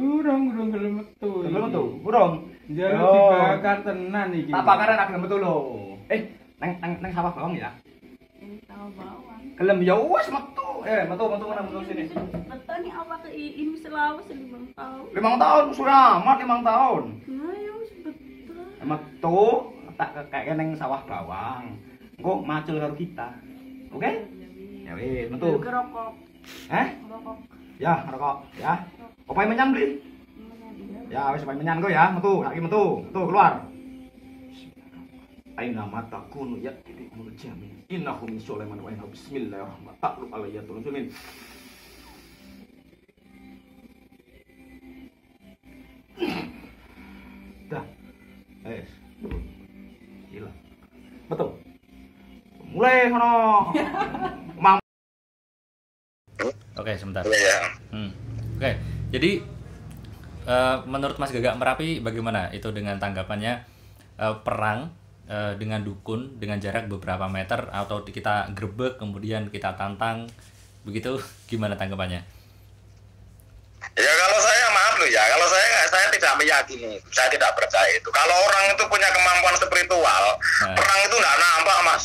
Urung gelem metu. Gelem metu, urung. Njaluk dibakar tenan iki. Tak bakaran aku gelem metu lho. Nang sawah bawang ya. Tahu bawang. Gelem ya wis metu. Metu sini. Betul nih apa ke ini selawas 5 tahun. 5 tahun sudah amat 5 tahun. Nah, ya wis betul. Metu tak kayak neng sawah bawang. Engko macul karo kita. Oke? Ya wis, metu. Rokok. Rokok. Ya, rokok ya. Opai menyan beli. Ya, wis opai menyan kok ya, metu, lagi metu. Metu keluar. Aina mata kunu ya titik mulut jamin. Innahu min Sulaiman wa innahu bismillahirrahmanirrahim. Taqlu alayya tulun. Dah. Gila. Betul. Mulai sono. Oke, sebentar. Iya. Oke, jadi menurut Mas Gagak Merapi bagaimana itu dengan tanggapannya perang dengan dukun dengan jarak beberapa meter atau kita grebek kemudian kita tantang begitu, gimana tanggapannya? Ya kalau saya maaf loh ya, kalau saya tidak meyakini, saya tidak percaya itu. Kalau orang itu punya kemampuan spiritual, perang itu nggak nampak mas.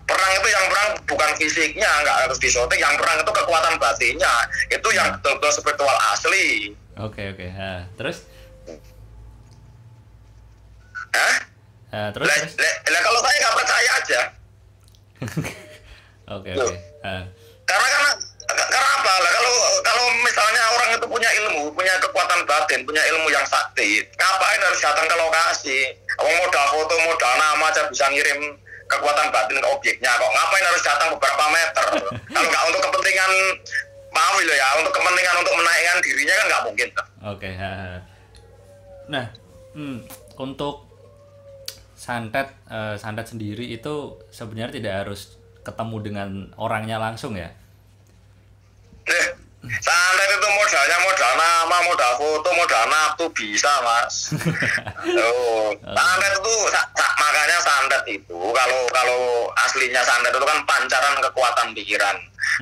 Perang itu yang perang bukan fisiknya, nggak harus disoting. Yang perang itu kekuatan batinnya, itu yang betul-betul spiritual asli. Oke. Terus? Terus? Lah kalau saya nggak percaya aja. Oke. Karena apa lah, kalau misalnya orang itu punya ilmu, punya kekuatan batin, punya ilmu yang sakti, ngapain harus datang ke lokasi? Modal foto, modal nama aja bisa ngirim kekuatan batin ke objeknya, kok ngapain harus datang beberapa meter? Kalau nggak untuk kepentingan, maaf loh ya, untuk kepentingan untuk menaikkan dirinya kan nggak mungkin. Oke. Nah, untuk santet sendiri itu sebenarnya tidak harus ketemu dengan orangnya langsung ya? Santet itu modalnya modal nama, modal foto, modal nafsu bisa mas. Santet itu makanya santet itu kalau aslinya santet itu kan pancaran kekuatan pikiran.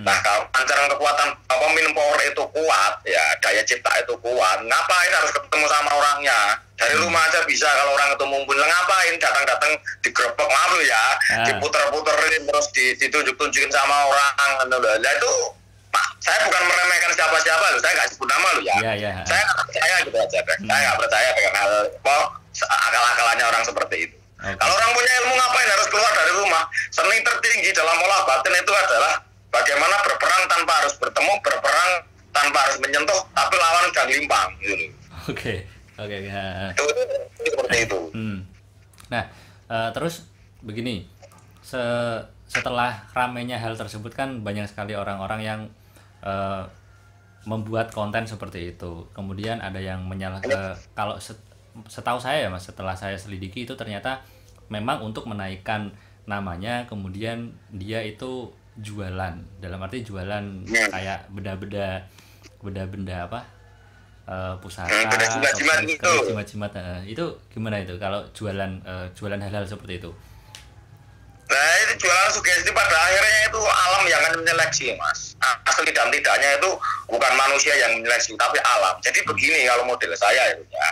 Nah kalau pancaran kekuatan pemimpin power itu kuat, ya daya cipta itu kuat. Ngapain harus ketemu sama orangnya? Dari rumah aja bisa kalau orang itu mumpun. Ngapain datang digerebek, maaf lu ya, diputer-puterin terus ditunjuk-tunjukin sama orang. Nah itu saya bukan meremehkan siapa-siapa loh, saya nggak sebut nama loh ya. Saya nggak percaya gitu aja, saya nggak percaya dengan hal akal-akalannya orang seperti itu. Kalau orang punya ilmu ngapain harus keluar dari rumah? Seni tertinggi dalam olah batin itu adalah bagaimana berperang tanpa harus bertemu, berperang tanpa harus menyentuh, tapi lawan dan limpang gitu. Oke. Itu seperti itu. Nah, terus begini, setelah ramainya hal tersebut kan banyak sekali orang-orang yang membuat konten seperti itu. Kemudian ada yang kalau setahu saya ya mas, setelah saya selidiki itu ternyata memang untuk menaikkan namanya, kemudian dia itu jualan, dalam arti jualan kayak benda-benda apa, pusaka atau jimat-jimat. Itu gimana itu kalau jualan hal-hal seperti itu? Nah itu jualan sugesti, pada akhirnya itu alam yang akan menyeleksi mas. Asli dan tidaknya itu bukan manusia yang menyeleksi, tapi alam. Jadi begini kalau model saya itu ya,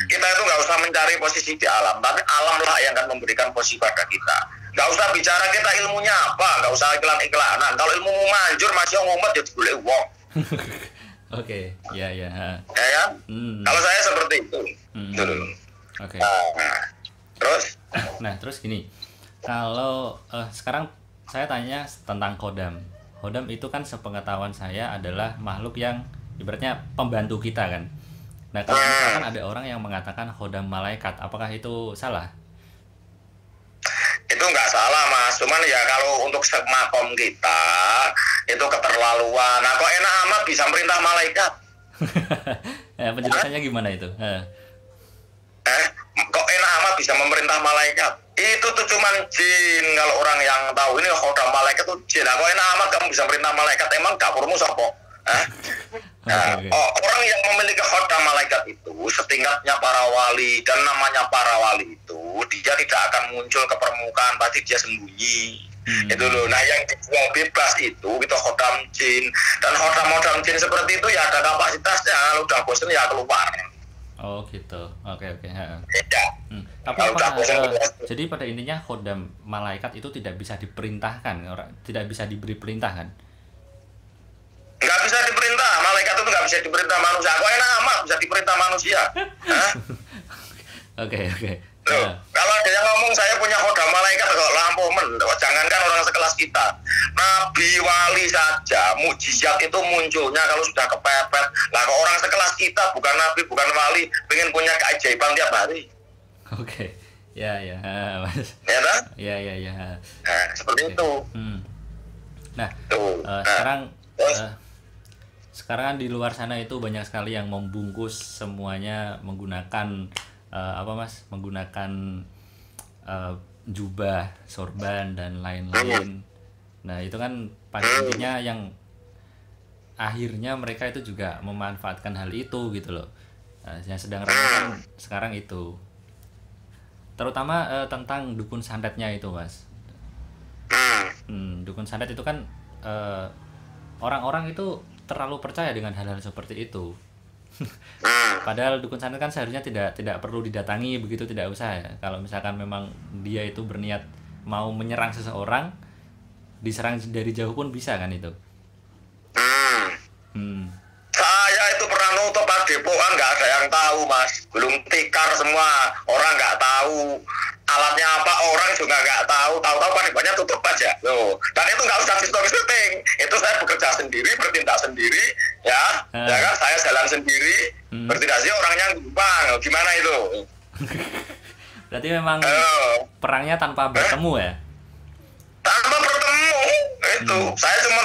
kita itu nggak usah mencari posisi di alam, tapi alam lah yang akan memberikan posisi pada kita. Nggak usah bicara kita ilmunya apa, nggak usah iklan-iklanan. Kalau ilmu manjur masih ngumpet jadi boleh uang. Oke, ya. Ya kan? Kalau saya seperti itu. Oke. Terus? Nah terus gini. Kalau sekarang saya tanya tentang Khodam. Khodam itu kan sepengetahuan saya adalah makhluk yang ibaratnya pembantu kita kan. Nah kalau misalkan ada orang yang mengatakan Khodam malaikat, apakah itu salah? Itu nggak salah mas, cuman ya kalau untuk semakom kita itu keterlaluan. Nah kok enak amat bisa merintah malaikat? Penjelasannya gimana itu? Kok enak amat bisa memerintah malaikat? Itu tuh cuman jin. Kalau orang yang tahu ini Khodam malaikat tuh jin. Nah, kok enak amat kamu bisa merintah malaikat? Emang dapurmu sopo? Orang yang memiliki Khodam malaikat itu setingkatnya para wali, dan namanya para wali itu dia tidak akan muncul ke permukaan, pasti dia sembunyi. Itu loh. Nah yang dijual bebas itu khodam jin, dan khodam jin seperti itu ya ada kapasitasnya, kalau udah bosen ya keluar. Oh gitu, oke. Ya. Tapi Kalau udah apakah, bosen, jadi pada intinya khodam malaikat itu tidak bisa diperintahkan, tidak bisa diberi perintah kan? Nggak bisa diperintah, malaikat itu nggak bisa diperintah manusia. Kok enak amat bisa diperintah manusia? Hah? Oke. Loh, kalau ada yang ngomong saya punya khodam malaikat kok lampomen, jangankan orang sekelas kita, nabi wali saja mukjizat itu munculnya kalau sudah kepepet. Lah kok orang sekelas kita bukan nabi bukan wali pengen punya keajaiban tiap hari? Oke. Ya, Mas. Ya kan? Ya. Nah, seperti itu. Nah, Tuh. sekarang kan di luar sana itu banyak sekali yang membungkus semuanya menggunakan menggunakan jubah, sorban dan lain-lain. Nah itu kan pada intinya yang akhirnya mereka itu juga memanfaatkan hal itu gitu loh. Yang sedang ramai kan sekarang itu, terutama tentang dukun santetnya itu, Mas. Dukun santet itu kan orang-orang itu terlalu percaya dengan hal-hal seperti itu. Padahal dukun santet kan seharusnya tidak perlu didatangi begitu, tidak usah ya. Kalau misalkan memang dia itu berniat mau menyerang seseorang, diserang dari jauh pun bisa kan itu. Saya itu pernah nutup padepokan nggak ada yang tahu Mas, belum tikar semua, orang nggak tahu alatnya apa, orang juga nggak tahu, tahu-tahu padepokannya tutup aja loh. Dan itu nggak usah syuting, itu saya bekerja sendiri, bertindak sendiri, ya kan, saya jalan sendiri, bertindak sendiri, orangnya gumpang, gimana itu? Berarti memang perangnya tanpa bertemu ya? Tanpa bertemu itu, saya cuma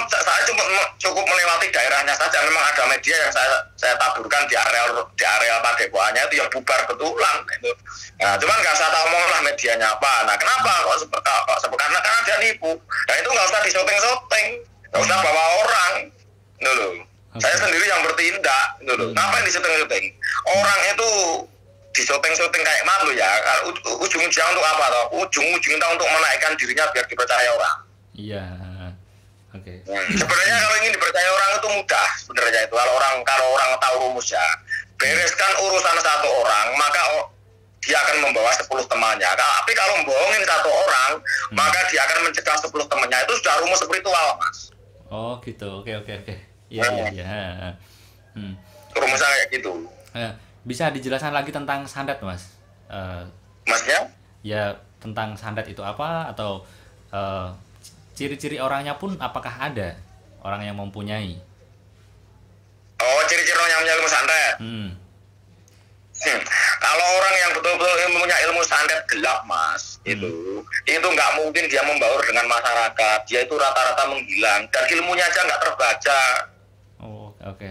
cukup melewati daerahnya saja. Memang ada media yang saya taburkan di area padepokannya itu yang bubar betulan itu. Nah, cuman nggak usah tahu lah medianya apa. Nah, kenapa kok karena dia nipu. Nah, itu nggak usah disyuting, nggak usah bawa orang, dulu. Saya sendiri yang bertindak, dulu. Ngapain disyuting? Orang itu disyuting kayak malu ya. Ujung-ujungnya untuk apa toh? Ujung-ujungnya untuk menaikkan dirinya biar dipercaya orang. Iya. Oke. Sebenarnya kalau ingin dipercaya orang itu mudah sebenarnya itu. Kalau orang tahu rumusnya, bereskan urusan satu orang, maka dia akan membawa 10 temannya. Tapi kalau membohongin satu orang, maka dia akan mencegah 10 temannya. Itu sudah rumus spiritual, Mas. Oh gitu. Oke. Iya. Rumusnya kayak gitu. Bisa dijelaskan lagi tentang santet, Mas? Masnya? Ya, tentang santet itu apa, atau ciri-ciri orangnya pun apakah ada orang yang mempunyai? Oh, ciri-ciri orang yang punya ilmu santet. Kalau orang yang betul-betul punya ilmu santet gelap, Mas, itu nggak mungkin dia membaur dengan masyarakat. Dia itu rata-rata menghilang dan ilmunya aja nggak terbaca. Oh, oke.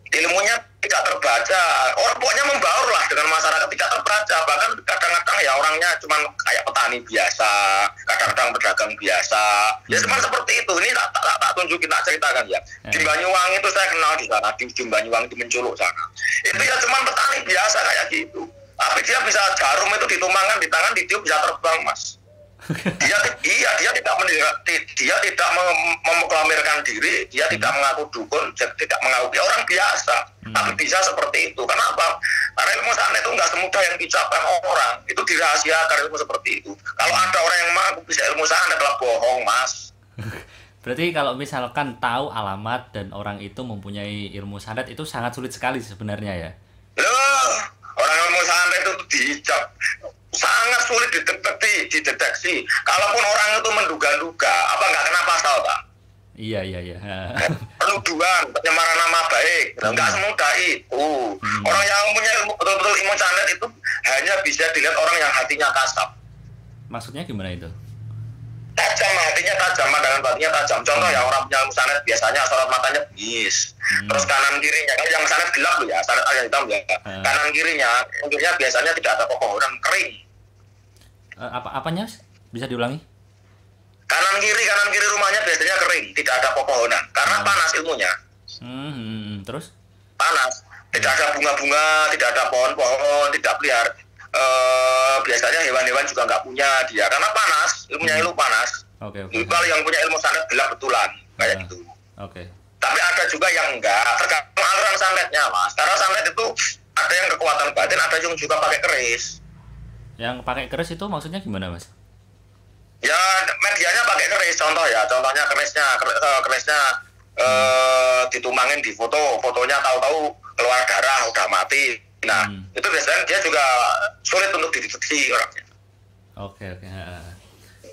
Ilmunya tidak terbaca. Orang pokoknya membaur lah dengan masyarakat, tidak terbaca. Bahkan kadang-kadang ya orangnya cuma kayak petani biasa, kadang-kadang pedagang biasa. Ya cuma seperti itu. Ini tak tunjukin, tak ceritakan ya. Di Banyuwangi itu saya kenal di sana, di ujung Banyuwangi di Menculuk sana. Itu ya cuma petani biasa kayak gitu. Tapi dia bisa jarum itu ditumbangkan di tangan, ditiup bisa terbang, Mas. Dia tidak memproklamirkan diri, dia tidak mengaku dukun, tidak mengaku orang biasa, tapi bisa seperti itu. Kenapa? Karena ilmu santet itu nggak semudah yang diucapkan orang, itu dirahasiakan ilmu seperti itu. Kalau ada orang yang mengaku bisa ilmu santet adalah bohong, Mas. Berarti kalau misalkan tahu alamat dan orang itu mempunyai ilmu santet itu sangat sulit sekali sebenarnya ya? Loh, orang ilmu santet itu dihijab sangat sulit dideteksi. Kalaupun orang itu menduga-duga, apa nggak kena pasal, Pak? Iya. Penuduhan, pencemaran nama baik, nggak semudah itu. Orang yang punya betul-betul ilmu santet itu hanya bisa dilihat orang yang hatinya kasar. Maksudnya gimana itu? Tajam, hatinya tajam, dengan batinnya tajam. Contoh ya, orang punya ilmu santet biasanya sorot matanya bengis. Terus kanan kirinya, kalau yang santet gelap loh ya, santet agak hitam ya. Kanan kirinya, untuknya biasanya tidak ada pepohonan, kering. Apanya? Bisa diulangi? Kanan kiri rumahnya biasanya kering, tidak ada pepohonan. Karena panas ilmunya. Terus? Panas. Tidak ada bunga-bunga, tidak ada pohon-pohon, tidak pelihara. Biasanya hewan-hewan juga nggak punya dia karena panas, ilmunya ilmu panas. Oke. Kalau yang punya ilmu santet gelap betulan kayak gitu. Oke. Tapi ada juga yang enggak, tergantung aliran santetnya mas. Karena santet itu ada yang kekuatan batin, ada yang juga pakai keris. Yang pakai keris itu maksudnya gimana mas? Ya medianya pakai keris, contohnya kerisnya ditumangin di fotonya tahu-tahu keluar darah udah mati. Nah itu biasanya dia juga sulit untuk dideteksi orangnya. Oke.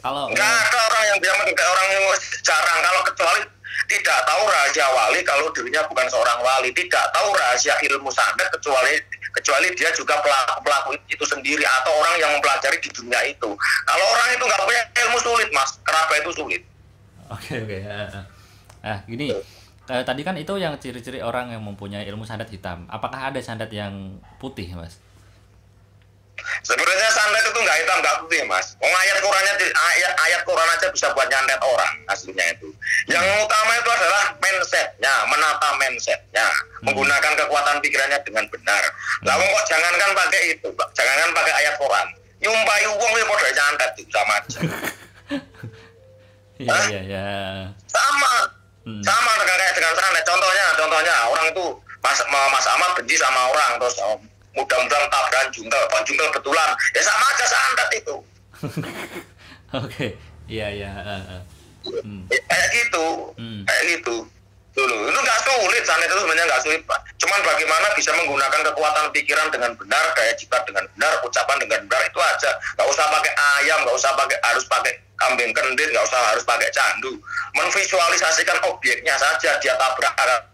Kalau nggak ada orang yang bisa mendeteksi, orang yang jarang, kalau kecuali tidak tahu rahasia wali kalau dirinya bukan seorang wali, tidak tahu rahasia ilmu santet kecuali dia juga pelaku itu sendiri atau orang yang mempelajari di dunia itu. Kalau orang itu nggak punya ilmu sulit mas, kenapa itu sulit? Oke. Nah gini, tadi kan itu yang ciri-ciri orang yang mempunyai ilmu santet hitam. Apakah ada santet yang putih mas? Sebenarnya santet itu nggak hitam nggak putih mas. Ayat Quran aja bisa buat nyantet orang aslinya itu. Yang utama itu adalah mindsetnya, menata mindsetnya, menggunakan kekuatan pikirannya dengan benar. Lah kok jangankan pakai itu, jangankan pakai ayat Quran, nyumpai uang itu pada nyantet itu sama aja. Iya. Sama kayak dengan santet. Contohnya orang itu Mas Ahmad benci sama orang terus mudah-mudahan tabrakan jungkel betulan, ya sama aja santet itu. Oke, iya. Kayak gitu dulu. Itu nggak sulit, santet itu sebenarnya nggak sulit Pak. Cuman bagaimana bisa menggunakan kekuatan pikiran dengan benar, daya jimat dengan benar, ucapan dengan benar, itu aja. Nggak usah pakai ayam, nggak usah harus pakai kambing kendit, nggak usah harus pakai candu. Menvisualisasikan objeknya saja, dia tabrakan,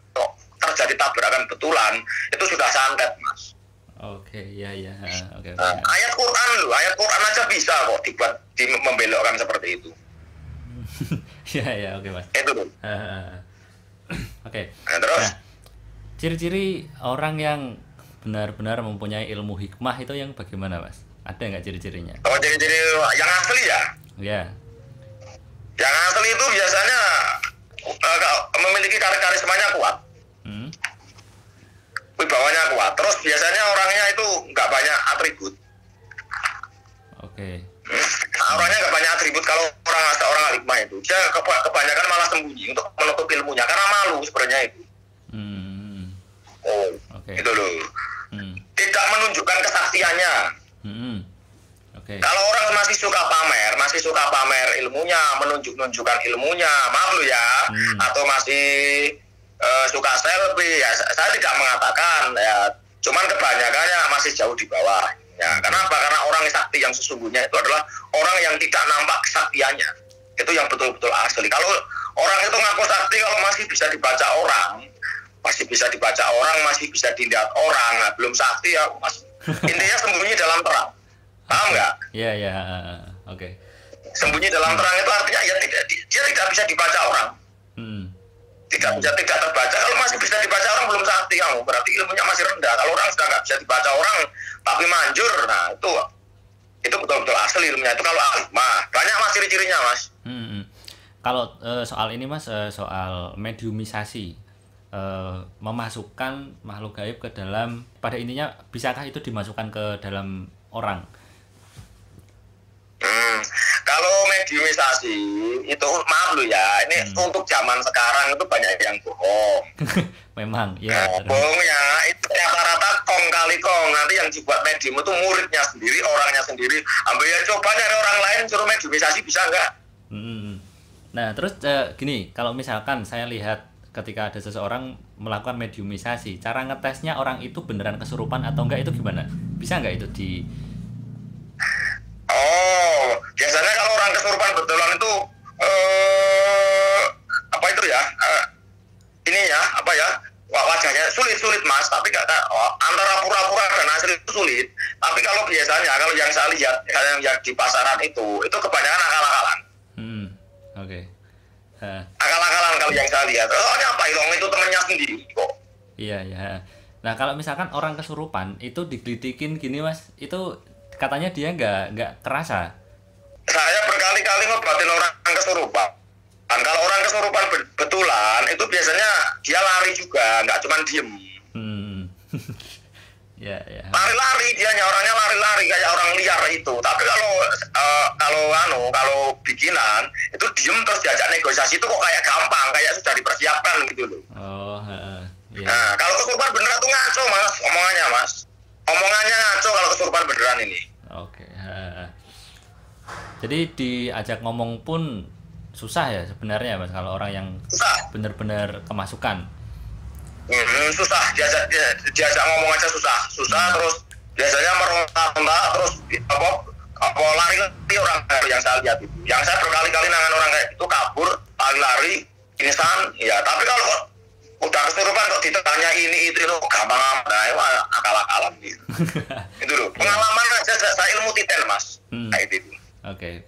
terjadi tabrakan betulan, itu sudah santet mas. Oke. Ayat Quran aja bisa kok dibuat membelokkan seperti itu. Iya, oke mas. Itu tuh. Oke. Nah, terus ciri-ciri orang yang benar-benar mempunyai ilmu hikmah itu yang bagaimana mas? Ada nggak ciri-cirinya? kalau ciri-ciri yang asli ya, Ya. yang asli itu biasanya memiliki karismanya kuat, wibawanya kuat. Terus biasanya orangnya itu nggak banyak atribut. Oke. Orangnya nggak banyak atribut. Kalau orang alikmah itu dia kebanyakan malah sembunyi untuk menutup ilmunya karena malu sebenarnya itu. Oke. Itu loh. Tidak menunjukkan kesaktiannya. Oke. Kalau orang masih suka pamer ilmunya, menunjukkan ilmunya, maaf lu ya, atau masih suka selfie, ya saya tidak mengatakan ya, cuman kebanyakannya masih jauh di bawah. Ya, kenapa? Karena orang sakti yang sesungguhnya itu adalah orang yang tidak nampak kesaktiannya. Itu yang betul-betul asli. Kalau orang itu ngaku sakti, kalau masih bisa dibaca orang, masih bisa dilihat orang, nah, belum sakti ya, mas. Intinya sembunyi dalam terang. Paham nggak? Iya. Oke. Sembunyi dalam terang itu artinya ya dia tidak bisa dibaca orang. Tidak terbaca. Kalau masih bisa dibaca orang belum sakti kamu, berarti ilmunya masih rendah. Kalau orang sudah nggak bisa dibaca orang tapi manjur, nah itu betul-betul asli ilmunya. Itu kalau alimah banyak mas ciri-cirinya mas. Kalau soal ini mas, soal mediumisasi, memasukkan makhluk gaib ke dalam, pada intinya bisakah itu dimasukkan ke dalam orang? Kalau mediumisasi itu maaf lu ya, ini untuk zaman sekarang itu banyak yang bohong. Memang, ya. Bohongnya itu rata-rata kong kali kong. Nanti yang dibuat medium itu muridnya sendiri, orangnya sendiri. Ambil ya coba dari orang lain suruh mediumisasi bisa nggak? Nah terus gini, kalau misalkan saya lihat ketika ada seseorang melakukan mediumisasi, cara ngetesnya orang itu beneran kesurupan atau enggak itu gimana? Bisa nggak itu di? Biasanya kalau orang kesurupan betulan itu wajahnya sulit mas, tapi antara pura-pura dan asli itu sulit. Tapi kalau biasanya kalau yang saya lihat yang di pasaran itu kebanyakan akal-akalan. Oke. Akal-akalan kalau yang saya lihat. Soalnya apa itu temennya sendiri kok. Iya. Nah kalau misalkan orang kesurupan itu digelitikin gini mas, itu katanya dia nggak kerasa. Saya berkali-kali ngobatin orang kesurupan. Dan kalau orang kesurupan betulan itu biasanya dia lari juga, nggak cuma diem. Ya, ya. Lari-lari dianya, orangnya lari-lari kayak orang liar itu. Tapi kalau bikinan itu diem terus diajak negosiasi itu kok kayak gampang, kayak sudah dipersiapkan gitu loh. Oh, iya. Nah, kalau kesurupan beneran tuh ngaco mas, omongannya mas. Omongannya ngaco kalau kesurupan beneran ini. Oke. Jadi diajak ngomong pun susah ya sebenarnya mas kalau orang yang Susah. benar-benar kemasukan. Susah diajak ngomong aja susah terus biasanya meronta-ronta terus apa lari orang yang saya lihat itu. Yang saya berkali-kali nangan orang kayak itu kabur, lari-lari, pingsan, ya. Tapi kalau udah kesurupan kok ditanya ini itu gampang amat, nah itu akal-akalan gitu. Itu loh, pengalaman aja saya ilmu titel mas, kayak itu. Oke.